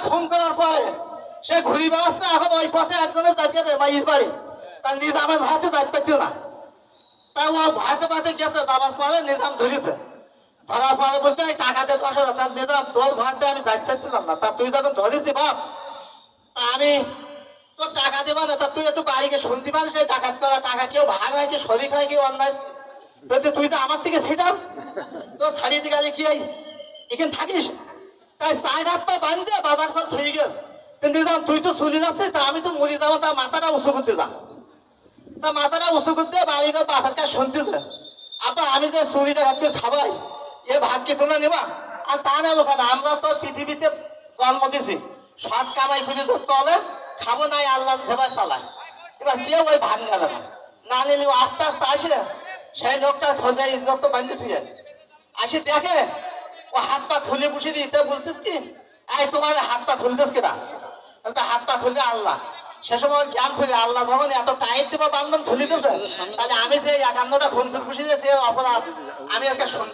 খুন করার পরে সে ঘুরি বেড়াচ্ছে। এখন ওই পথে একজনের যাচ্ছে মাইজ বাড়ি, তার নিজামের ভাতে যাইতে পারছিল না। তাই ও ভাতে ভাতে গেছে, যাবার পরে নিজাম ধরেছে। ধরার পরে বলতে টাকা দিয়ে 10,000। তার নিজাম তোর ভাতে আমি যাইতে পারছিলাম না, তা তুই যখন ধরেছি বাপ, তা আমি তোর টাকা দেবো না। তা তুই একটু বাড়িকে শুনতে পারিস সেই ডাকাত করা টাকা কেউ ভাগ হয় কি শরিক হয় কি অন্যায়? তুই তো আমার থেকে সেটাও তোর ছাড়িয়ে দিকে কি এখানে থাকিস। তাই 4 হাত পা বান্ধে বাজার ফল ধুয়ে গেছে। নিজাম তুই তো চলে যাচ্ছিস, তা আমি তো মরে যাবো, তা মাথাটা উঁচু করতে যা। তা মাথাটা উঁচু করতে বাড়ি গিয়ে বাপের কাছে শুনতেছে, আপা আমি যে চুরিটা হাতে খাবাই এ ভাগ কি তোমরা নেবা? আর তা নেবো কেন, আমরা তো পৃথিবীতে জন্ম দিছি, সৎ কামাই করে তো চলে, খাবো নাই আল্লাহ সেবা চালায়। এবার কেউ ওই ভাগ গেল না, না নিলে আস্তে আস্তে আসে সেই লোকটা খোঁজে ইজ্জত তো বান্ধে তুই আসে দেখে ও হাত পা খুলে বসে দিতে বলতিস কি এই তোমার হাত পা খুলতেস কিনা? হাত পা খুলতে আল্লাহ। সে সময় জ্ঞান খুলে আল্লাহ যখন এত টাইট দেবা বান্ধন খুলে দিয়েছে, তাহলে আমি যে 51টা খুন খুশি দিয়েছি অপরাধ আমি একটা শুনছি।